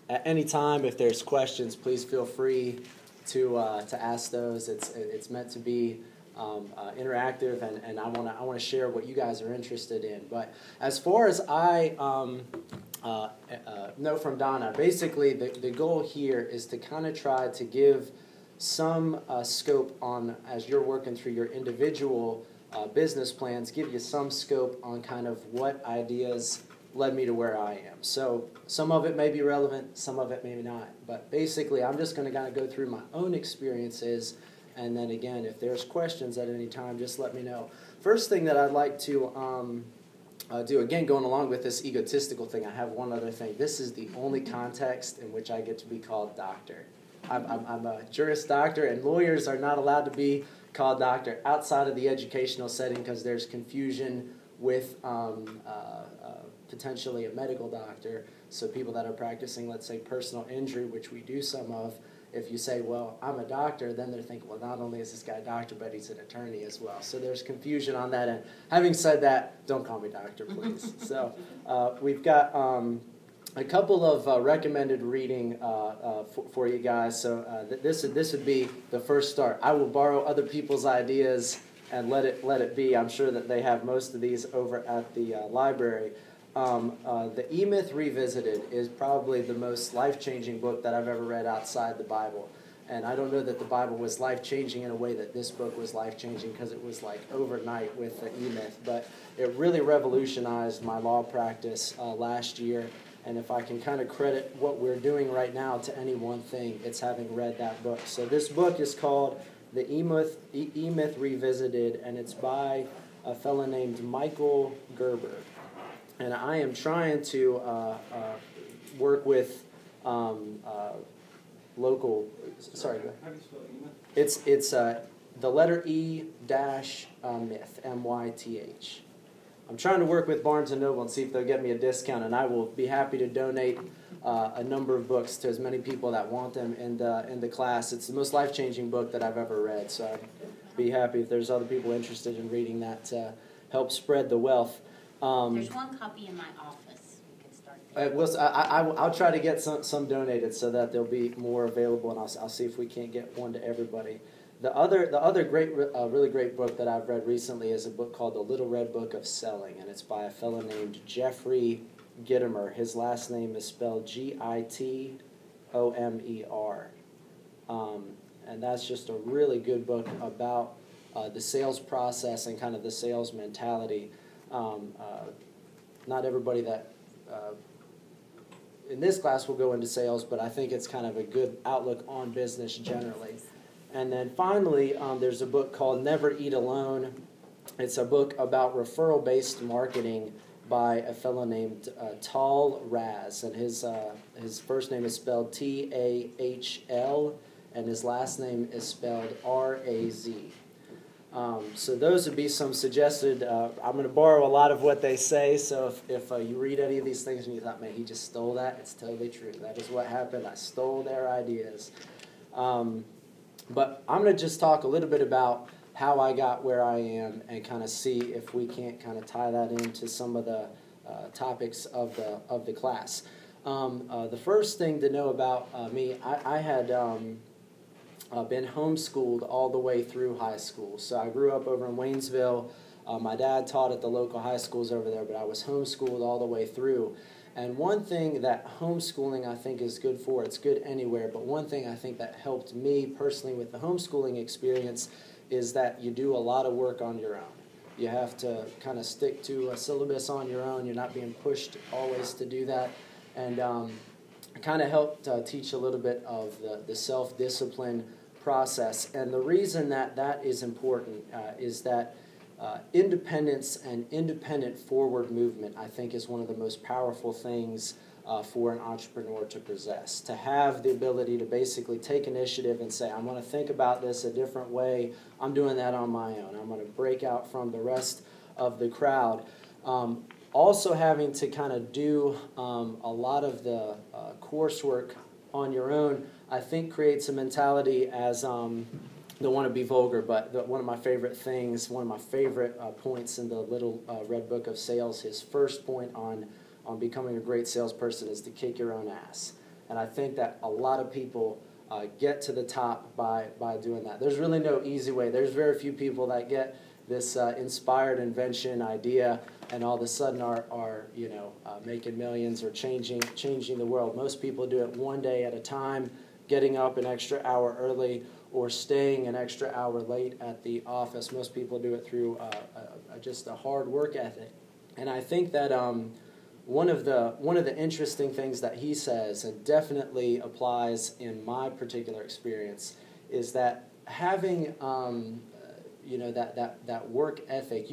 at any time, if there's questions, please feel free to ask those. It's meant to be interactive, and I want to share what you guys are interested in. But as far as I know from Donna, basically the goal here is to kind of try to give some scope on, as you're working through your individual business plans, give you some scope on kind of what ideas led me to where I am. So some of it may be relevant, some of it maybe not. But basically, I'm just going to kind of go through my own experiences, and then again, if there's questions at any time, just let me know. First thing that I'd like to do, again, going along with this egotistical thing, I have one other thing. This is the only context in which I get to be called doctor. I'm a Juris Doctor, and lawyers are not allowed to be called doctor outside of the educational setting because there's confusion with potentially a medical doctor. So people that are practicing, let's say, personal injury, which we do some of, if you say, well, I'm a doctor, then they're thinking, well, not only is this guy a doctor, but he's an attorney as well. So there's confusion on that end. Having said that, don't call me doctor, please. So we've got a couple of recommended reading for you guys. So this would be the first start. I will borrow other people's ideas and let it be. I'm sure that they have most of these over at the library. The E-Myth Revisited is probably the most life-changing book that I've ever read outside the Bible. And I don't know that the Bible was life-changing in a way that this book was life-changing because it was like overnight with the E-Myth. But it really revolutionized my law practice last year. And if I can kind of credit what we're doing right now to any one thing, it's having read that book. So this book is called The E-Myth Revisited, and it's by a fellow named Michael Gerber. And I am trying to work with local. Sorry. How do you spell E-Myth? It's the letter E dash myth, M-Y-T-H. I'm trying to work with Barnes & Noble and see if they'll get me a discount, and I will be happy to donate a number of books to as many people that want them in the class. It's the most life-changing book that I've ever read, so I'd be happy if there's other people interested in reading that to help spread the wealth. There's one copy in my office. We could start there. I'll try to get some donated so that there'll be more available, and I'll see if we can't get one to everybody. The other great, really great book that I've read recently is a book called The Little Red Book of Selling, and it's by a fellow named Jeffrey Gitomer. His last name is spelled Gitomer. And that's just a really good book about the sales process and kind of the sales mentality. Not everybody that in this class will go into sales, but I think it's kind of a good outlook on business generally. And then finally, there's a book called Never Eat Alone. It's a book about referral-based marketing by a fellow named Tal Raz, and his first name is spelled T-A-H-L, and his last name is spelled R-A-Z. So those would be some suggested. I'm going to borrow a lot of what they say, so if you read any of these things and you thought, man, he just stole that, it's totally true. That is what happened. I stole their ideas. But I'm going to just talk a little bit about how I got where I am and kind of see if we can't kind of tie that into some of the topics of the class. The first thing to know about me, I had been homeschooled all the way through high school. So I grew up over in Waynesville. My dad taught at the local high schools over there, but I was homeschooled all the way through. And one thing that homeschooling I think is good for, it's good anywhere, but one thing I think that helped me personally with the homeschooling experience is that you do a lot of work on your own. You have to kind of stick to a syllabus on your own. You're not being pushed always to do that. And it kind of helped teach a little bit of the self-discipline process. And the reason that that is important is that independence and independent forward movement, I think, is one of the most powerful things for an entrepreneur to possess. To have the ability to basically take initiative and say, I'm going to think about this a different way. I'm doing that on my own. I'm going to break out from the rest of the crowd. Also having to kind of do a lot of the coursework on your own, I think creates a mentality as... don't want to be vulgar, but one of my favorite things, one of my favorite points in the Little Red Book of Sales, his first point on becoming a great salesperson is to kick your own ass. And I think that a lot of people get to the top by doing that. There's really no easy way. There's very few people that get this inspired invention idea and all of a sudden are making millions or changing the world. Most people do it one day at a time, getting up an extra hour early or staying an extra hour late at the office. Most people do it through just a hard work ethic. And I think that one of the interesting things that he says, and definitely applies in my particular experience, is that having that work ethic,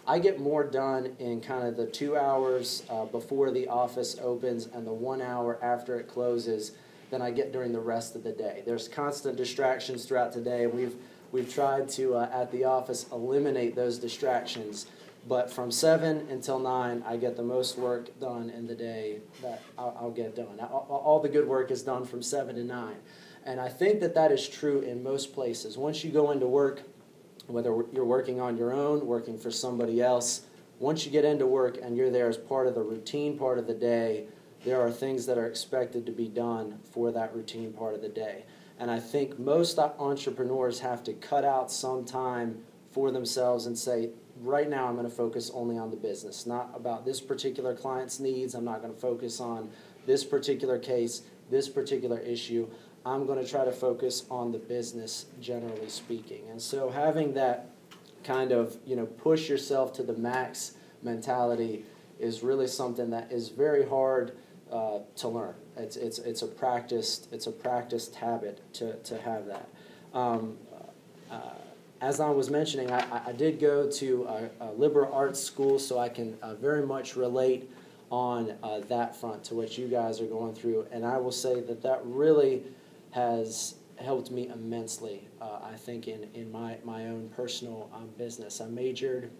I get more done in kind of the 2 hours before the office opens and the 1 hour after it closes than I get during the rest of the day. There's constant distractions throughout the day, and we've tried to at the office eliminate those distractions. But from 7 until 9, I get the most work done in the day that I'll get done. All the good work is done from 7 to 9. And I think that is true in most places. Once you go into work, whether you're working on your own, working for somebody else, once you get into work and you're there as part of the routine part of the day, there are things that are expected to be done for that routine part of the day. And I think most entrepreneurs have to cut out some time for themselves and say, right now I'm going to focus only on the business, not about this particular client's needs. I'm not going to focus on this particular case, this particular issue. I'm going to try to focus on the business, generally speaking. And so having that kind of, push yourself to the max mentality is really something that is very hard to learn. It's a practiced habit to have that. As I was mentioning, I did go to a liberal arts school, so I can very much relate on that front to what you guys are going through. And I will say that really has helped me immensely, I think, in my own personal business. I majored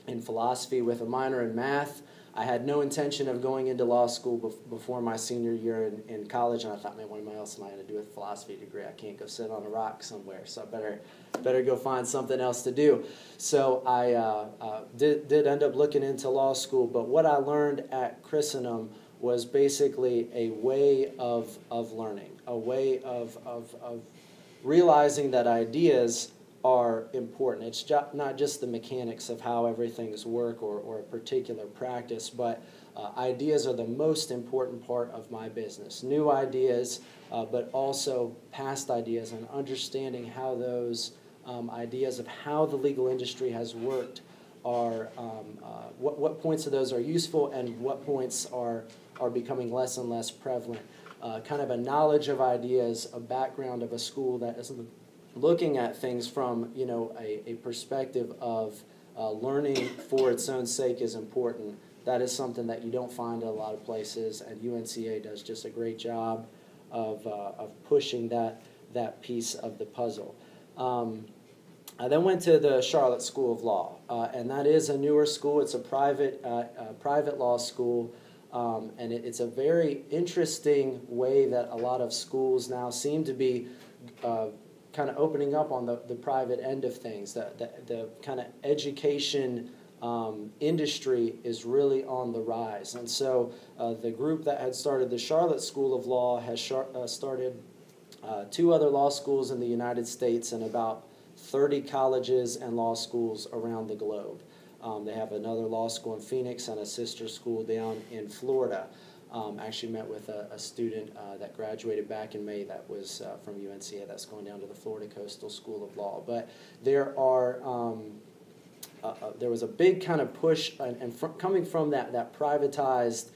in philosophy with a minor in math. I had no intention of going into law school before my senior year in college, and I thought, man, what else am I going to do with a philosophy degree? I can't go sit on a rock somewhere, so I better go find something else to do. So I did end up looking into law school, but what I learned at Christendom was basically a way of learning, a way of realizing that ideas are important. It's not just the mechanics of how everything's work or a particular practice, but ideas are the most important part of my business. New ideas, but also past ideas, and understanding how those ideas of how the legal industry has worked are, what points of those are useful and what points are becoming less and less prevalent. Kind of a knowledge of ideas, a background of a school that is looking at things from a perspective of learning for its own sake is important. That is something that you don't find in a lot of places, and UNCA does just a great job of pushing that piece of the puzzle. I then went to the Charlotte School of Law, and that is a newer school. It's a private law school, and it's a very interesting way that a lot of schools now seem to be kind of opening up on the private end of things. The kind of education industry is really on the rise. And so the group that had started the Charlotte School of Law has started 2 other law schools in the United States and about 30 colleges and law schools around the globe. They have another law school in Phoenix and a sister school down in Florida. Actually met with a student that graduated back in May that was from UNCA that's going down to the Florida Coastal School of Law. But there was a big kind of push, and coming from that privatized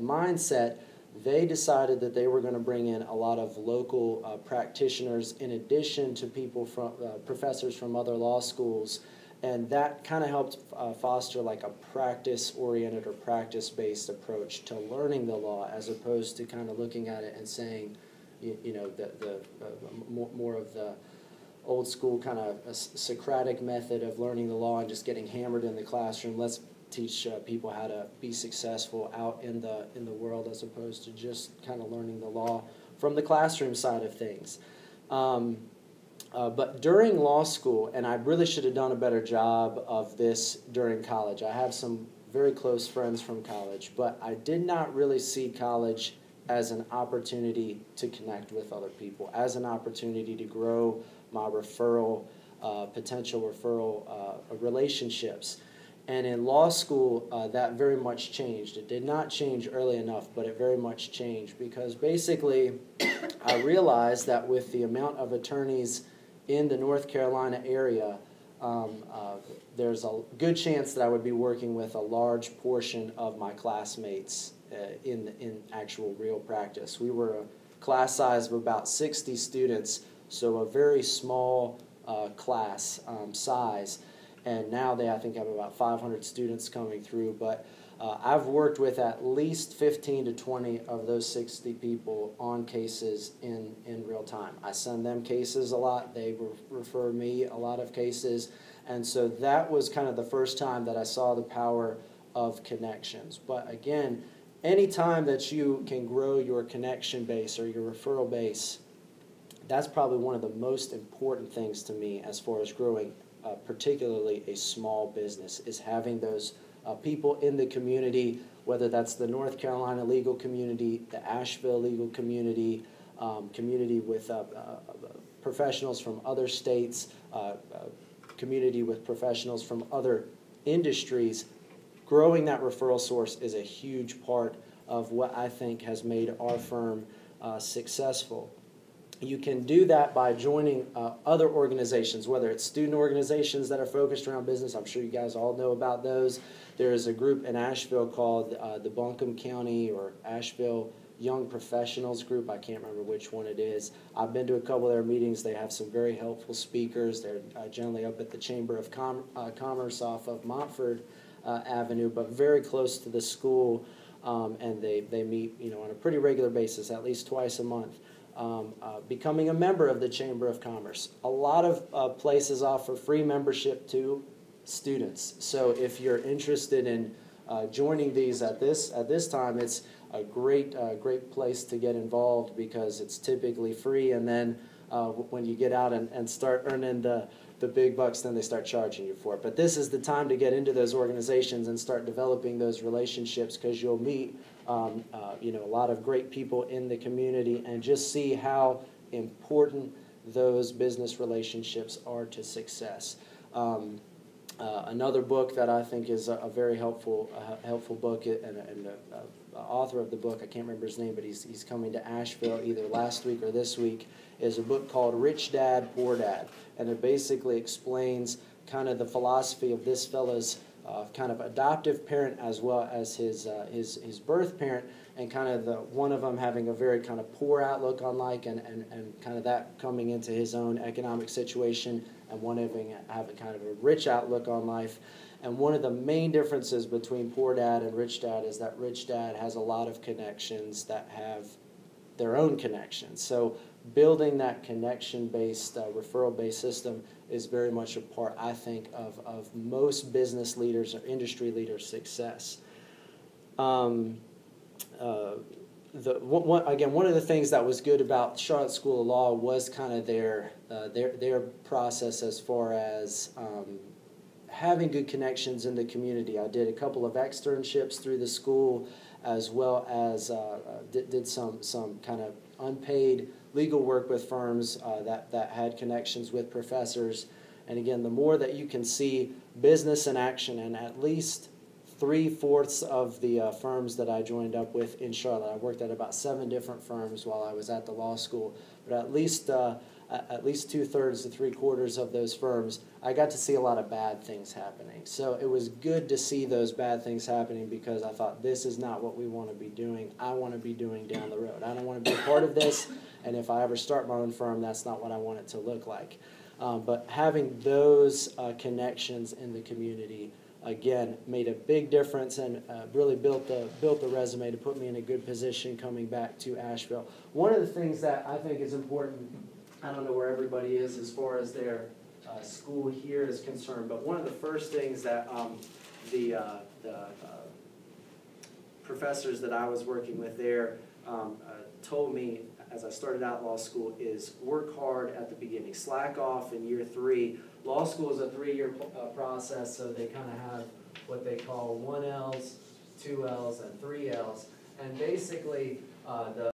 mindset, they decided that they were going to bring in a lot of local practitioners in addition to people from professors from other law schools. And that kind of helped foster like a practice-oriented or practice-based approach to learning the law, as opposed to kind of looking at it and saying, more of the old school kind of Socratic method of learning the law and just getting hammered in the classroom. Let's teach people how to be successful out in the world, as opposed to just kind of learning the law from the classroom side of things. But during law school, and I really should have done a better job of this during college. I have some very close friends from college, but I did not really see college as an opportunity to connect with other people, as an opportunity to grow my referral, potential referral relationships. And in law school, that very much changed. It did not change early enough, but it very much changed because basically I realized that with the amount of attorneys in the North Carolina area, there's a good chance that I would be working with a large portion of my classmates in actual real practice. We were a class size of about 60 students, so a very small class size. And now they, I think, have about 500 students coming through. But I've worked with at least 15 to 20 of those 60 people on cases in real time. I send them cases a lot. They refer me a lot of cases. And so that was kind of the first time that I saw the power of connections. But again, any time that you can grow your connection base or your referral base, that's probably one of the most important things to me as far as growing particularly a small business, is having those people in the community, whether that's the North Carolina legal community, the Asheville legal community, community with professionals from other states, community with professionals from other industries. Growing that referral source is a huge part of what I think has made our firm successful. You can do that by joining other organizations, whether it's student organizations that are focused around business. I'm sure you guys all know about those. There's a group in Asheville called the Buncombe County or Asheville Young Professionals Group. I can't remember which one it is. I've been to a couple of their meetings. They have some very helpful speakers. They're generally up at the Chamber of Commerce off of Montford Avenue, but very close to the school, and they meet on a pretty regular basis, at least twice a month. Becoming a member of the Chamber of Commerce. A lot of places offer free membership to students. So if you're interested in joining these at this time, it's a great place to get involved because it's typically free. And then when you get out and start earning the big bucks, then they start charging you for it. But this is the time to get into those organizations and start developing those relationships because you'll meet a lot of great people in the community and just see how important those business relationships are to success. Another book that I think is a very helpful book, and the author of the book, I can't remember his name, but he's coming to Asheville either last week or this week, is a book called Rich Dad, Poor Dad. And it basically explains kind of the philosophy of this fellow's kind of adoptive parent as well as his birth parent, and kind of one of them having a very kind of poor outlook on life and kind of that coming into his own economic situation, and one of them having kind of a rich outlook on life. And one of the main differences between Poor Dad and Rich Dad is that Rich Dad has a lot of connections that have their own connections. So building that connection-based, referral-based system is very much a part, I think, of most business leaders or industry leaders' success. One of the things that was good about Charlotte School of Law was kind of their process as far as having good connections in the community. I did a couple of externships through the school, as well as did some kind of unpaid legal work with firms that had connections with professors. And again, the more that you can see business in action, and at least 3/4 of the firms that I joined up with in Charlotte, I worked at about 7 different firms while I was at the law school, but at least 2/3 to 3/4 of those firms, I got to see a lot of bad things happening. So it was good to see those bad things happening because I thought, this is not what we want to be doing. I want to be doing down the road. I don't want to be a part of this, and if I ever start my own firm, that's not what I want it to look like. But having those connections in the community, again, made a big difference and really built the resume to put me in a good position coming back to Asheville. One of the things that I think is important, I don't know where everybody is as far as their school here is concerned, but one of the first things that the professors that I was working with there told me as I started out law school is work hard at the beginning, slack off in year 3. Law school is a 3-year process, so they kind of have what they call 1Ls, 2Ls, and 3Ls. And basically, the